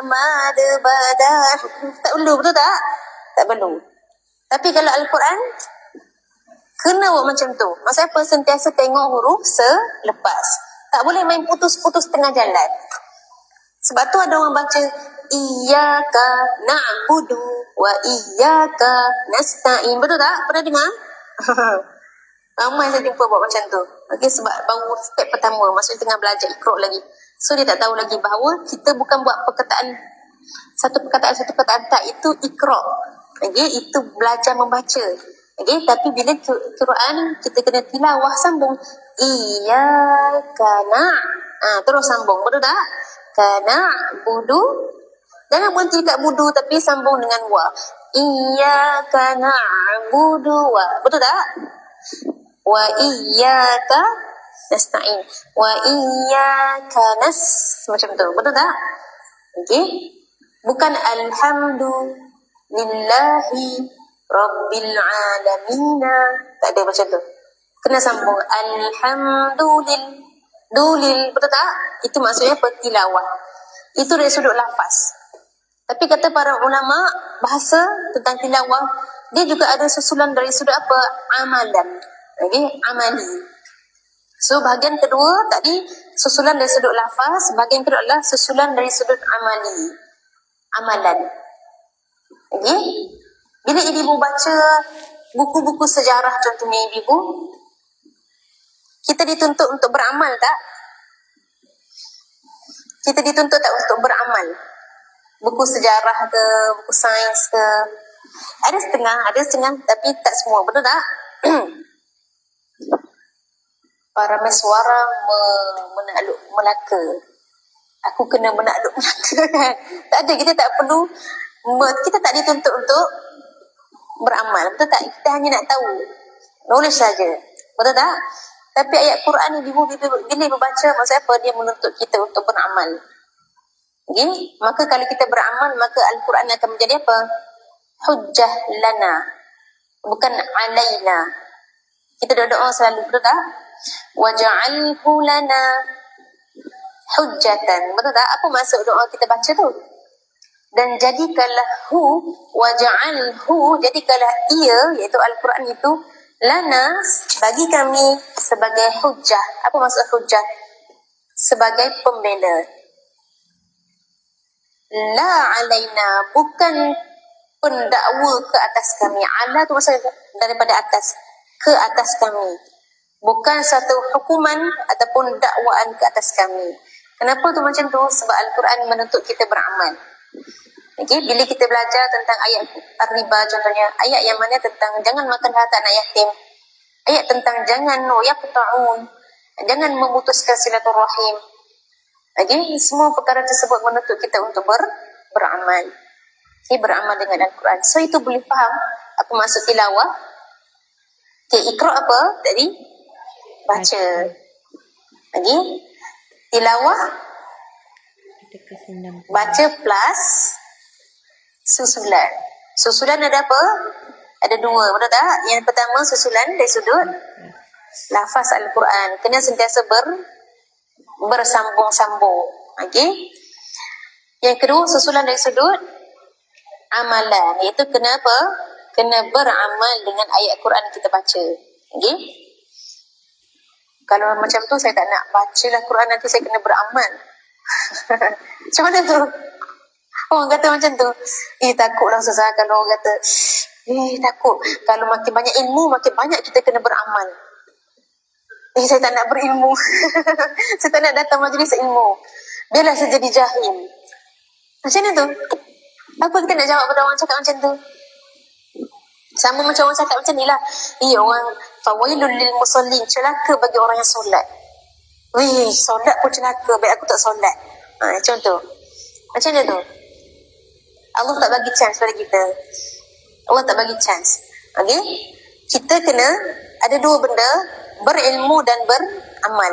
mad badal. Tak perlu, betul tak? Tak perlu. Tapi kalau Al-Quran kena buat macam tu. Maksudnya apa? Sentiasa tengok huruf selepas. Tak boleh main putus-putus tengah jalan. Sebab tu ada orang baca iyyaka na'budu wa iyyaka nasta'in. Betul tak? Pernah dengar? Ramai saya jumpa buat macam tu. Okay, sebab baru step pertama, maksudnya tengah belajar Iqra' lagi. So dia tak tahu lagi bahawa kita bukan buat perkataan satu perkataan tak, itu Iqra'. Okay, itu belajar membaca. Okay, tapi bila Quran kita kena tilawah sambung. Iyyaka terus sambung. Betul tak? Kana budu. Jangan berhenti kat budu tapi sambung dengan wa. Iyyaka na'budu wa. Betul tak? Wa iyyaka nasta'in. Wa iyyaka macam tu. Betul tak? Okey. Bukan alhamdulillahi rabbil alamin. Tak ada macam tu. Kena sambung alhamdulillah. Betul tak? Itu maksudnya tilawah. Itu dari sudut lafaz. Tapi kata para ulama bahasa tentang tilawah, dia juga ada susulan dari sudut apa? Amalan. Okay? Amali. So bahagian kedua tadi susulan dari sudut lafaz, bahagian kedua adalah susulan dari sudut amali. Amalan. Okay? Bila ibu baca buku-buku sejarah contohnya ibu, kita dituntut untuk beramal tak? Kita dituntut tak untuk beramal? Buku sejarah ke, buku sains ke? Ada setengah, tapi tak semua. Betul tak? Para meswara menakluk Melaka. Aku kena menakluk Melaka kan? Tak ada, kita tak perlu. Kita tak dituntut untuk beramal. Betul tak? Kita hanya nak tahu. Knowledge saja. Betul tak? Tapi ayat Quran ni bila membaca, maksud apa? Dia menuntut kita untuk beramal. Okay? Maka kalau kita beramal, maka Al-Quran akan menjadi apa? Hujjah lana. Bukan alaina. Kita doa selalu, betul tak? Waja'alhu lana hujjatan. Betul tak? Apa maksud doa kita baca tu? Dan jadikanlah waja'alhu, jadikanlah ia, iaitu Al-Quran itu, lana, bagi kami sebagai hujjah. Apa maksud hujjah? Sebagai pembela. La alaina, bukan pendakwa ke atas kami. Ala tu maksud daripada atas, ke atas kami. Bukan satu hukuman ataupun dakwaan ke atas kami. Kenapa tu macam tu? Sebab Al-Quran menuntut kita beramal. Okay, bila kita belajar tentang ayat riba contohnya, ayat yang mana tentang jangan makan harta anak yatim, ayat tentang jangan yaqta'un, jangan memutuskan silaturahim. Okay, semua perkara tersebut menuntut kita untuk beramal. Okay, beramal dengan Al-Quran. So itu boleh faham apa maksud tilawah. Okay, ikra apa tadi? Baca. Lagi tilawah baca plus susulan. Susulan ada apa? Ada dua, betul tak? Yang pertama susulan dari sudut lafaz Al-Quran. Kena sentiasa bersambung-sambung. Okey. Yang kedua susulan dari sudut amalan, iaitu kena apa? Kena beramal dengan ayat Quran kita baca. Okey. Kalau macam tu saya tak nak bacalah Quran, nanti saya kena beramal. Macam mana tu? Orang kata macam tu. Takutlah Ustazah kalau orang kata takut. Kalau makin banyak ilmu, makin banyak kita kena beramal. Saya tak nak berilmu. Saya tak nak datang majlis ilmu. Biarlah saya jadi jahil. Macam mana tu? Apa kita nak jawab pada orang cakap macam tu? Sama macam orang cakap macam ni lah. Orang fawailul lil musallin, celaka bagi orang yang solat. Solat pun celaka, baik aku tak solat. Macam tu. Macam mana tu? Allah tak bagi chance pada kita. Allah tak bagi chance. Okay? Kita kena ada dua benda, berilmu dan beramal.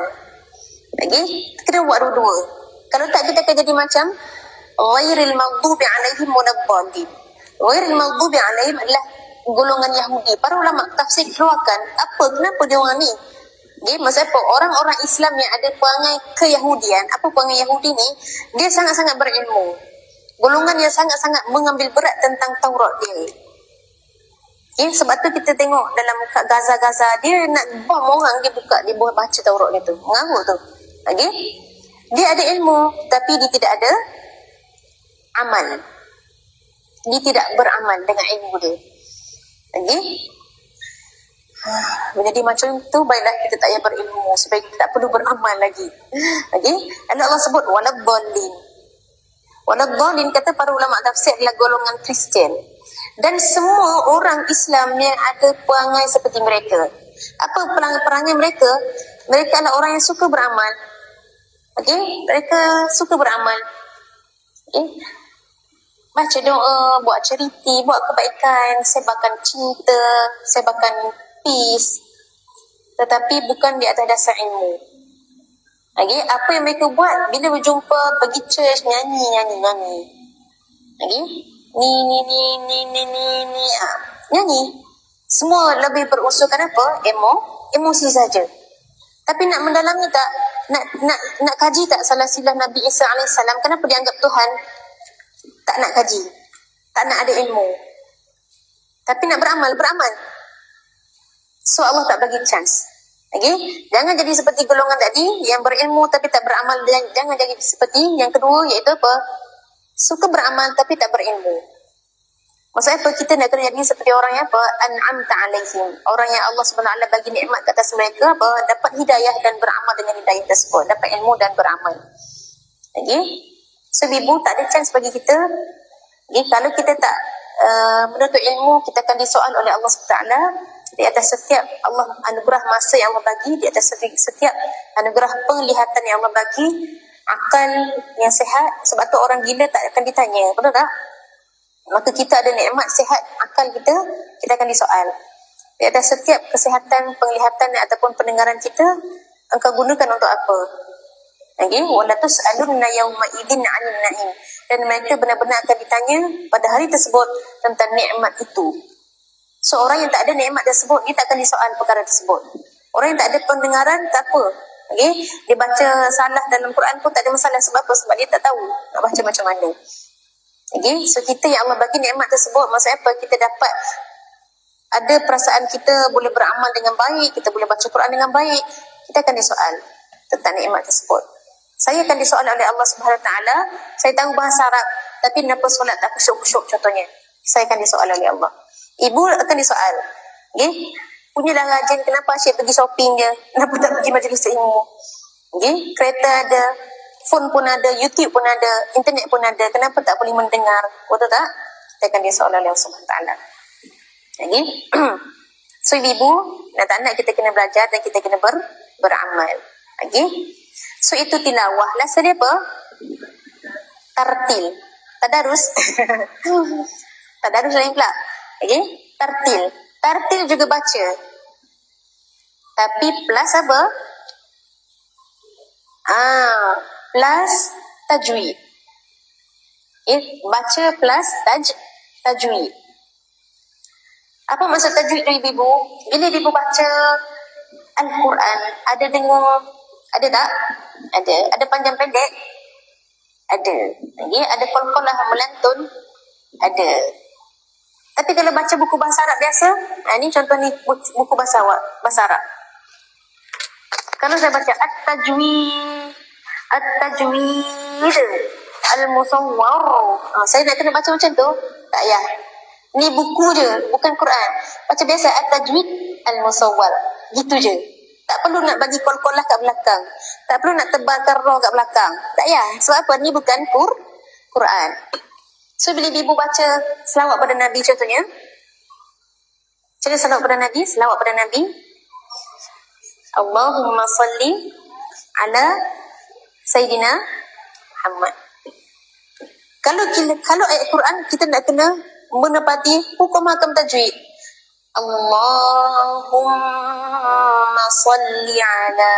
Okay? Kena buat dua-dua. Kalau tak, kita akan jadi macam ghairil maghdubi alaihim waladdallin. Ghairil maghdubi alaihim adalah golongan Yahudi. Para ulama tafsir keluarkan kenapa dia orang ni. Okay, maksud apa? Orang-orang Islam yang ada perangai keyahudian, apa perangai Yahudi ni? Dia sangat-sangat berilmu. Golongan yang sangat-sangat mengambil berat tentang Taurat dia. Okay, sebab tu kita tengok dalam Gaza, dia nak bom orang, dia buka, dia boleh baca Taurat dia tu. Mengarut tu. Okay? Dia ada ilmu, tapi dia tidak ada amal. Dia tidak beramal dengan ilmu dia. Okay? Jadi macam tu, baiklah kita tak payah berilmu supaya kita tak perlu beramal lagi. Okay? Allah sebut waladdallin. Waladdallin kata para ulama tafsir adalah golongan Kristian. Dan semua orang Islam yang ada perangai seperti mereka. Apa perangai mereka? Mereka adalah orang yang suka beramal. Okay? Mereka suka beramal. Okay? Baca doa, buat charity, buat kebaikan, sebarkan cinta, sebarkan peace. Tetapi bukan di atas dasar ilmu. Okay? Apa yang mereka buat bila berjumpa, pergi church, nyanyi. Okay? Nyanyi. Semua lebih berusulkan apa? Emosi saja. Tapi nak mendalami tak? Nak kaji tak salah silah Nabi Isa AS? Kenapa dianggap Tuhan? Tak nak kaji. Tak nak ada ilmu. Tapi nak beramal. So Allah tak bagi chance. Okay? Jangan jadi seperti golongan tadi yang berilmu tapi tak beramal. Jangan jadi seperti yang kedua, iaitu apa? Suka beramal tapi tak berilmu. Maksudnya apa? Kita nak kena jadi seperti orang yang apa? An'amta alaihim. Orang yang Allah SWT bagi nikmat ke atas mereka, apa? Dapat hidayah dan beramal dengan hidayah tersebut. Dapat ilmu dan beramal. Okay? So ibu tak ada chance bagi kita. Okay? Kalau kita tak menuntut ilmu, kita akan disoal oleh Allah SWT di atas setiap Allah anugerah masa yang Allah bagi, di atas setiap anugerah penglihatan yang Allah bagi, akal yang sihat. Sebab tu orang gila tak akan ditanya, betul tak? Maka kita ada nikmat sihat akal kita akan disoal. Di atas setiap kesihatan penglihatan ataupun pendengaran kita, engkau gunakan untuk apa? Okay? Wala tus'alunna yawma idin 'anil na'im. Dan mereka benar-benar akan ditanya pada hari tersebut tentang nikmat itu. So orang yang tak ada nikmat tersebut, dia tak akan disoal perkara tersebut. Orang yang tak ada pendengaran, tak apa. Okay? Dia baca salah dalam Quran pun tak ada masalah. Sebab apa? Sebab dia tak tahu nak baca macam mana. Okay? So kita yang Allah bagi nikmat tersebut, maksudnya apa? Kita dapat ada perasaan kita boleh beramal dengan baik, kita boleh baca Quran dengan baik, kita akan disoal tentang nikmat tersebut. Saya akan disoal oleh Allah SWT. Saya tahu bahasa Arab, tapi kenapa solat tak khusyuk-khusyuk contohnya? Saya akan disoal oleh Allah. Ibu akan disoal. Okay? Punyalah rajin, kenapa asyik pergi shopping je? Kenapa tak pergi majlis ilmu? Okay? Kereta ada, phone pun ada, YouTube pun ada, internet pun ada. Kenapa tak boleh mendengar? Betul tak? Kita akan disoal oleh Allah SWT. Okay? So ibu, nak kita kena belajar dan kita kena beramal. Okay? So itu tilawah. Last dia apa? Tartil. Tadarus. Tadarus lain pula. Okay? Tartil. Tartil juga baca. Tapi plus apa? Plus tajwid. Okay? Baca plus tajwid. Apa maksud tajwid tu ibu? Bila ibu baca Al-Quran, ada dengar, ada tak? Ada. Ada panjang pendek? Ada. Okay? Ada qalqalah melantun? Ada. Tapi kalau baca buku bahasa Arab biasa, ni contoh ni buku bahasa Arab. Kalau saya baca At-Tajwid Al-Musawwar, saya nak kena baca macam tu? Tak payah. Ni buku je, bukan Quran. Baca biasa At-Tajwid Al-Musawwar. Gitu je. Tak perlu nak bagi qalqalah kat belakang. Tak perlu nak tebalkan ra kat belakang. Tak payah. Sebab apa? Ni bukan Quran. So bila ibu baca selawat pada Nabi contohnya, cara selawat pada Nabi, selawat pada Nabi, Allahumma salli ala Sayyidina Muhammad. Kalau ayat Quran kita nak kena menepati hukum hakam tajwid. Allahumma salli ala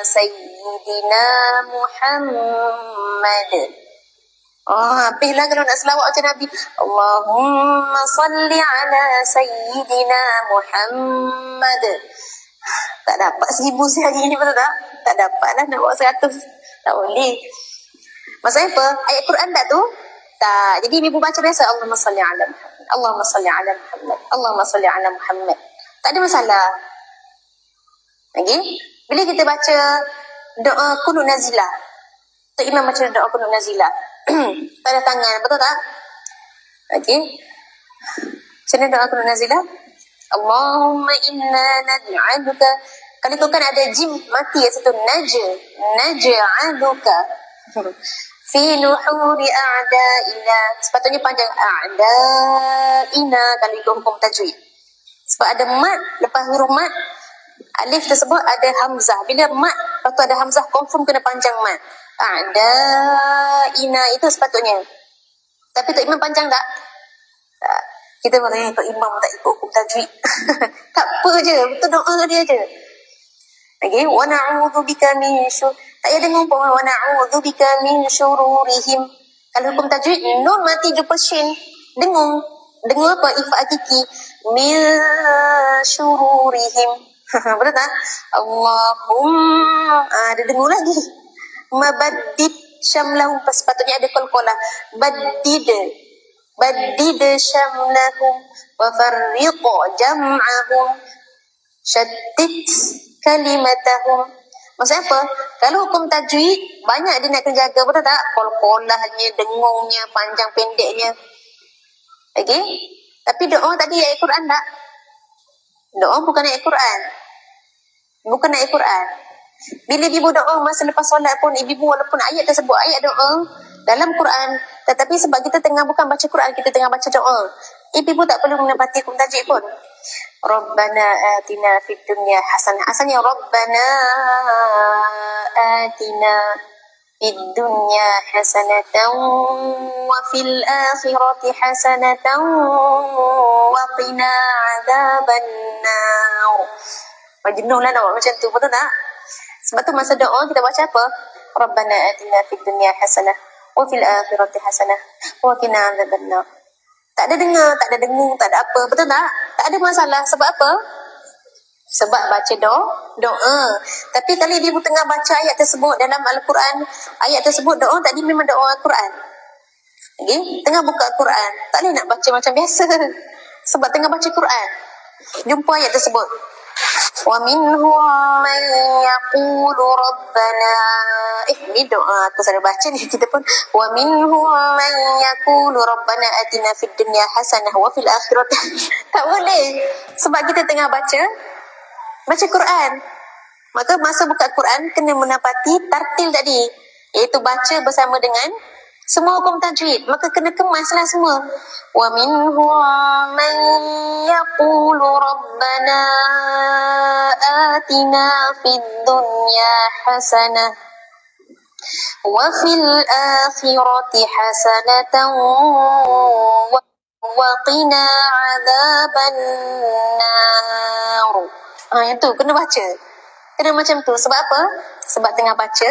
Sayyidina Muhammad. Habislah kalau nak selawat macam Nabi. Allahumma salli ala Sayyidina Muhammad. Tak dapat 1000 sehari ni, betul tak? Tak dapat lah nak buat 100. Tak boleh. Maksudnya apa? Ayat Quran tak tu? Tak. Jadi ibu baca biasa Allahumma salli ala Muhammad. Allahumma salli ala Muhammad. Allahumma salli ala Muhammad. Tak ada masalah. Okay? Bila kita baca doa kunut nazilah, Tok Imam baca doa kunut nazilah. Pada tangan, betul tak? Okay. Macam mana doa kunut nazilah? Allahumma inna naj'aluka. Kalau tu kan ada jim mati kat situ, naj'aluka fi nuhuri a'da'ina. Sepatutnya panjang a'da'ina kalau ikut hukum tajwid. Sebab ada mat, lepas huruf mat, alif tersebut ada hamzah. Bila mat, lepas tu ada hamzah, confirm kena panjang mat. A'da'ina itu sepatutnya. Tapi Tok Imam panjang tak? Tak. Kita bertanya Tok Imam tak ikut hukum tajwid. Tak apa je, betul doa dia je. Okay, wa na'udzubika min syurur. Tak payah dengar pun wa na'udzubika min syururihim. Kalau hukum tajwid nun mati jumpa shin. Dengar apa? Ifa hakiki min syururihim. Betul tak? Allahumma. Dia dengar lagi. Mabaddid syamlahum. Sepatutnya ada qalqalah. Baddid syamlahum wa farriq jam'ahum syaddid kalimatahum. Maksudnya apa? Kalau hukum tajwid banyak dia nak kena jaga, betul tak? Qalqalahnya, dengungnya, panjang pendeknya. Okay? Tapi doa tadi ayat Quran tak? Doa bukan ayat Quran. Bukan ayat Quran. Bila ibu doa masa lepas solat pun, ibu walaupun ayat tersebut ayat doa dalam Quran, tetapi sebab kita tengah bukan baca Quran, kita tengah baca doa, ibu tak perlu menepati hukum tajwid pun. Rabbana atina fid dunya hasanah. Asalnya Rabbana atina fid dunya hasanatan wa fil akhirati hasanatan wa qina adzaban nar. Jenuhlah nak buat macam tu, betul tak? Sebab tu masa doa kita baca apa? Rabbana atina fid dunya hasanah wa fil akhirati hasanah wa qina adzaban nar. Tak ada dengar, tak ada dengung, tak ada apa, betul tak? Tak ada masalah. Sebab apa? Sebab baca doa. Tapi kalau ibu tengah baca ayat tersebut dalam Al-Quran, ayat tersebut doa tadi memang doa Al-Quran. Okay? Tengah buka Al-Quran, tak boleh nak baca macam biasa. Sebab tengah baca Quran, jumpa ayat tersebut. وَمِنْهُمْ مَنْ يَقُولُ رَبَّنَا. Ni doa aku selalu baca ni kita pun. وَمِنْهُمْ مَنْ يَقُولُ رَبَّنَا أَتِنَا فِي الدُّنْيَا حَسَنَةً وَفِي الْآخِرَةِ. Tak boleh. Sebab kita tengah baca Quran. Maka masa buka Quran kena menepati tartil tadi, iaitu baca bersama dengan semua hukum tajwid. Maka kena kemaslah semua. Wa minhum man yaqulu rabbana atina fid dunya hasanah. وفي الآخرة حسنة وقنا عذاب النار. Yang tu kena baca. Kena macam tu. Sebab apa? Sebab tengah baca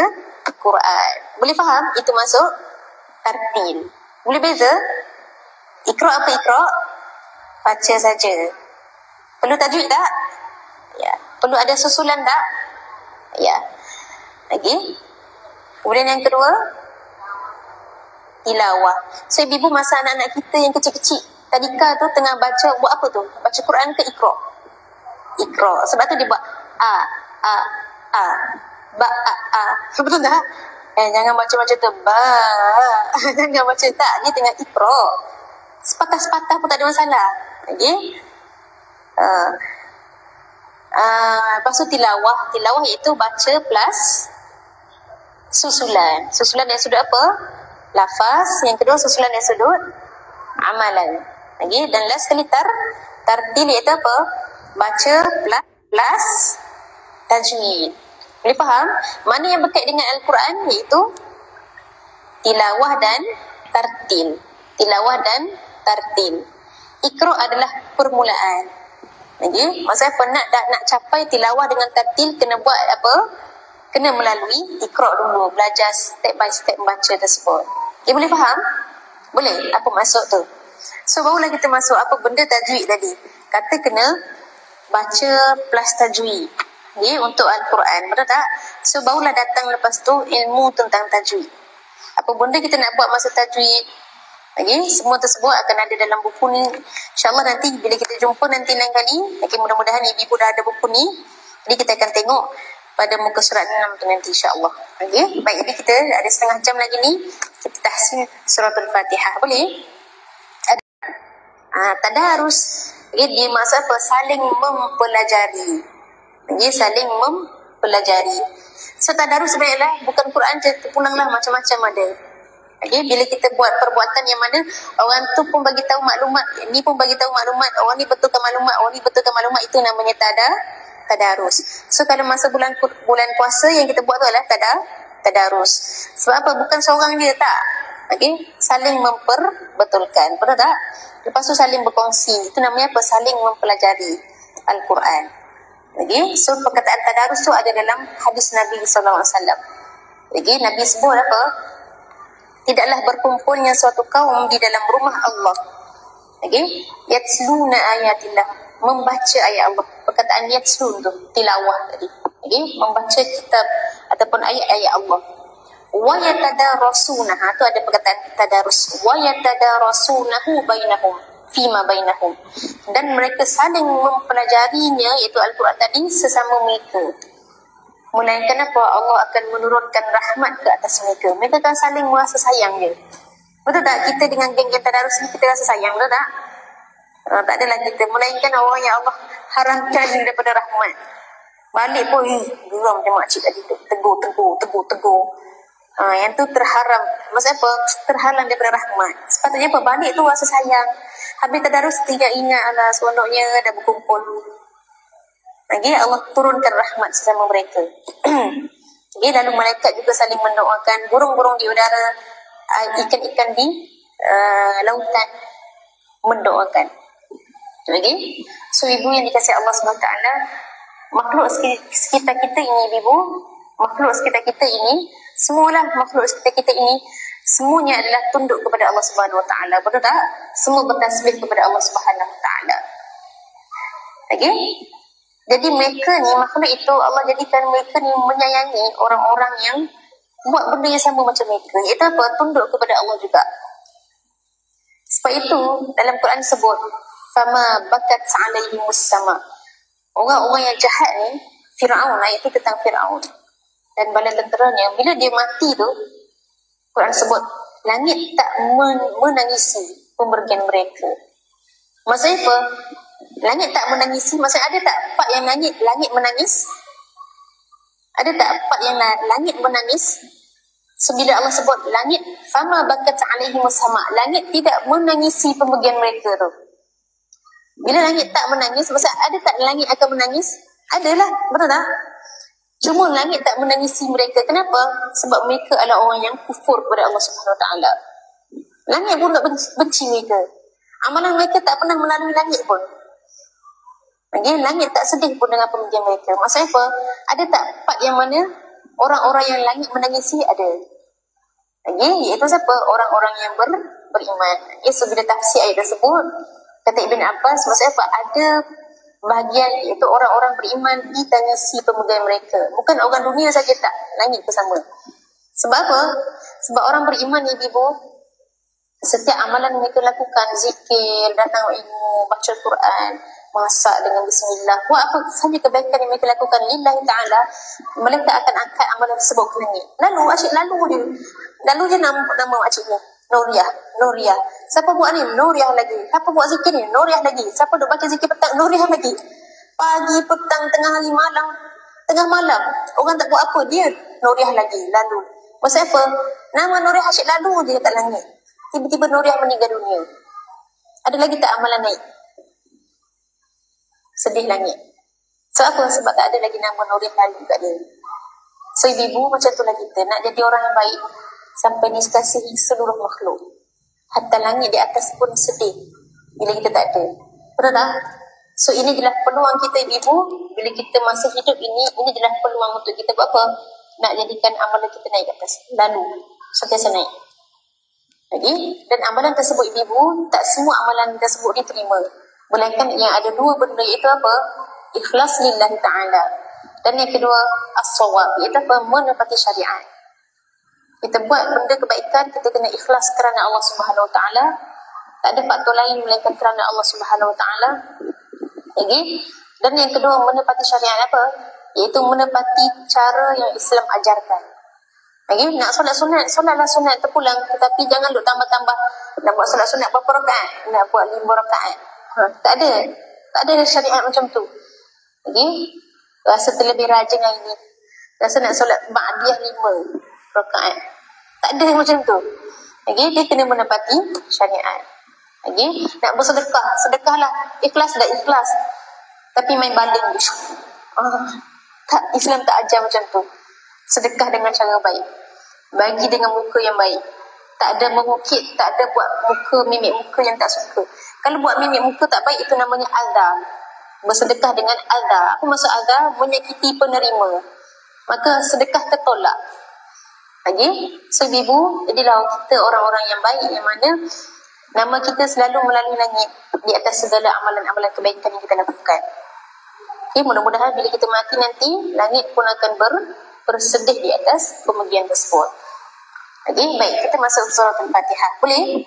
Quran. Boleh faham? Itu masuk tartil. Boleh beza? Iqra apa iqra? Baca saja. Perlu tajwid tak? Ya. Perlu ada susulan tak? Ya. Lagi? Kemudian yang kedua, tilawah. So ibu masa anak-anak kita yang kecil-kecil, tadika tu tengah baca, buat apa tu? Baca Quran ke iqra? Iqra. Sebab tu dia buat a, ba, a. Betul tak? Jangan baca macam tu, ba. Jangan baca tak, dia tengah iqra. Sepatah-sepatah pun tak ada masalah. Okay? Lepas tu tilawah. Tilawah iaitu baca plus susulan. Susulan yang sudut apa? Lafaz. Yang kedua susulan yang sudut amalan. Okay? Dan last sekali tartil iaitu apa? Baca plus tajwid. Boleh faham? Mana yang berkait dengan Al-Quran iaitu tilawah dan tartil. Tilawah dan tartil. Iqra adalah permulaan. Okay? Maksudnya nak capai tilawah dengan tartil kena buat apa? Kena melalui iqra dulu, belajar step by step membaca tersebut. Okay, boleh faham? Boleh? Apa maksud tu? So barulah kita masuk apa benda tajwid tadi. Kata kena baca plus tajwid. Okay, untuk Al-Quran. Betul tak? So barulah datang lepas tu ilmu tentang tajwid. Apa benda kita nak buat masa tajwid. Okay, semua tersebut akan ada dalam buku ni. InsyaAllah nanti bila kita jumpa nanti lain kali. Okay, mudah-mudahan ibu dah ada buku ni. Jadi kita akan tengok pada muka surat 6 tu nanti insyaAllah. Okay, baik, jadi kita ada setengah jam lagi ni. Kita tahsin suratul Fatihah. Boleh? Tadarus. Okay, dia maksud apa? Saling mempelajari. Okay, saling mempelajari. So tadarus sebenarnya bukan Quran je, terpulanglah macam-macam ada. Okay, bila kita buat perbuatan yang mana orang tu pun bagi tahu maklumat, ni pun bagi tahu maklumat, orang ni betulkan maklumat, orang ni betulkan maklumat, itu namanya tadarus. So kalau masa bulan puasa yang kita buat tu adalah tadarus. Sebab apa? Bukan seorang dia tak. Okay, saling memperbetulkan. Betul tak? Lepas tu saling berkongsi. Itu namanya apa? Saling mempelajari Al-Quran. Okay, so perkataan tadarus tu ada dalam hadis Nabi SAW. Okay, Nabi sebut apa? Tidaklah berkumpulnya suatu kaum di dalam rumah Allah. Okay? Yatsluna ayatillah. Membaca ayat Allah. Perkataan yatslun tu, tilawah tadi. Okay? Membaca kitab ataupun ayat-ayat Allah. Wa yatadarasunaha. Tu ada perkataan tadarus. Wa yatadarasunahu bainahum. Fima bainahum. Dan mereka saling mempelajarinya, iaitu Al-Quran tadi, sesama mereka. Melainkan apa? Allah akan menurunkan rahmat ke atas mereka. Mereka akan saling merasa sayang dia. Betul tak? Kita dengan geng-geng tadarus ni kita rasa sayang, betul tak? Tak adalah kita. Melainkan orang yang Allah haramkan daripada rahmat. Balik pun, geram macam makcik tadi tu. Tegur. Yang tu terharam. Maksudnya apa? Terhalang daripada rahmat. Sepatutnya apa? Balik tu rasa sayang. Habis tadarus tidak ingat Allah seronoknya dah berkumpul. Lagi Allah turunkan rahmat sesama mereka. Okay, lalu malaikat juga saling mendoakan, burung-burung di udara, ikan-ikan di lautan mendoakan. Okay? So ibu yang dikasihi Allah SWT, makhluk sekitar kita ini ibu, makhluk sekitar kita ini, semualah makhluk sekitar kita ini, semuanya adalah tunduk kepada Allah SWT. Betul tak? Semua bertasbih kepada Allah SWT. Okay? Jadi mereka ni, makhluk itu Allah jadikan mereka ni menyayangi orang-orang yang buat benda yang sama macam mereka. Iaitu apa? Tunduk kepada Allah juga. Sebab itu dalam Quran sebut fama bakat alaihimus sama. Orang-orang yang jahat ni, Fir'aun, ayat itu tentang Fir'aun dan bala tenteranya, bila dia mati tu, Quran sebut langit tak menangisi pemergian mereka. Maksudnya apa? Langit tak menangisi, maksudnya ada tak part yang langit menangis? Ada tak part yang langit menangis? So bila Allah sebut langit, fama bakat alaihimus sama, langit tidak menangisi pemergian mereka tu. Bila langit tak menangis, maksudnya ada tak langit akan menangis? Adalah, betul tak? Cuma langit tak menangisi mereka. Kenapa? Sebab mereka adalah orang yang kufur kepada Allah Subhanahu Wa Taala. Langit pun tak benci mereka. Amalan mereka tak pernah melalui langit pun. Okay? Langit tak sedih pun dengan pemikiran mereka. Maksudnya apa? Ada tak part yang mana orang-orang yang langit menangisi? Ada. Okay? Iaitu siapa? Orang-orang yang beriman. Okay? So bila tafsir ayat tersebut, kata Ibn Abbas, maksudnya apa? Ada bahagian iaitu orang-orang beriman ditangisi pemegang mereka. Bukan orang dunia saja tak. Langit pun sama. Sebab apa? Sebab orang beriman ni, ibu, setiap amalan mereka lakukan, zikir, datang ilmu, baca Quran, masak dengan bismillah, buat apa sahaja kebaikan yang mereka lakukan lillahi ta'ala, mereka akan angkat amalan tersebut ke langit. Lalu je nama makcik ni Nuriah. Siapa buat ni? Nuriah lagi. Siapa buat zikir ni? Nuriah lagi. Siapa duk baca zikir petang? Nuriah lagi. Pagi, petang, tengah hari, malam orang tak buat apa, dia Nuriah lagi. Lalu maksud apa? Nama Nuriah asyik lalu je kat langit. Tiba-tiba Nuriah meninggal dunia. Ada lagi tak amalan naik? Sedih langit. Sebab apa? Sebab tak ada lagi nama Nuriah lalu kat dia. So ibu macam tu lah kita. Nak jadi orang yang baik sampai dikasihi seluruh makhluk. Hatta langit di atas pun sedih bila kita tak ada. Betul tak? So ini adalah peluang kita ibu. Bila kita masih hidup ini adalah peluang untuk kita buat apa? Nak jadikan amalan kita naik ke atas. Lalu sentiasa naik. Okay? Dan amalan tersebut ibu, tak semua amalan tersebut diterima. Melainkan yang ada dua benda, iaitu apa? Ikhlas lillahi ta'ala. Dan yang kedua, as-sawab, iaitu apa? Menepati syariat. Kita buat benda kebaikan, kita kena ikhlas kerana Allah Subhanahu Wa Taala. Tak ada faktor lain melainkan kerana Allah Subhanahu Wa Taala. Okay? Dan yang kedua, menepati syariat apa? Iaitu menepati cara yang Islam ajarkan. Okay? Nak solat sunat, solatlah sunat terpulang. Tetapi jangan duk tambah-tambah. Nak buat solat sunat berapa rakaat? Nak buat 5 rakaat. Tak ada syariat macam tu. Okay? Rasa terlebih rajin hari ni. Rasa nak solat ba'diyah 5 rakaat. Tak ada macam tu. Okay? Dia kena menepati syariat. Okay? Nak bersedekah, sedekahlah. Ikhlas dah ikhlas. Tapi main baling. Tak, Islam tak ajar macam tu. Sedekah dengan cara baik. Bagi dengan muka yang baik. Tak ada mengukit, tak ada buat muka, mimik muka yang tak suka. Kalau buat mimik muka tak baik, itu namanya adha. Bersedekah dengan adha. Apa maksud adha? Menyakiti penerima. Maka sedekah tertolak. Okay? So ibu, jadilah kita orang-orang yang baik, yang mana nama kita selalu melalui langit di atas segala amalan-amalan kebaikan yang kita lakukan. Okay, mudah-mudahan bila kita mati nanti, langit pun akan bersedih di atas kemudian tersebut. Okay, baik, kita masuk surah Al-Fatihah. Boleh?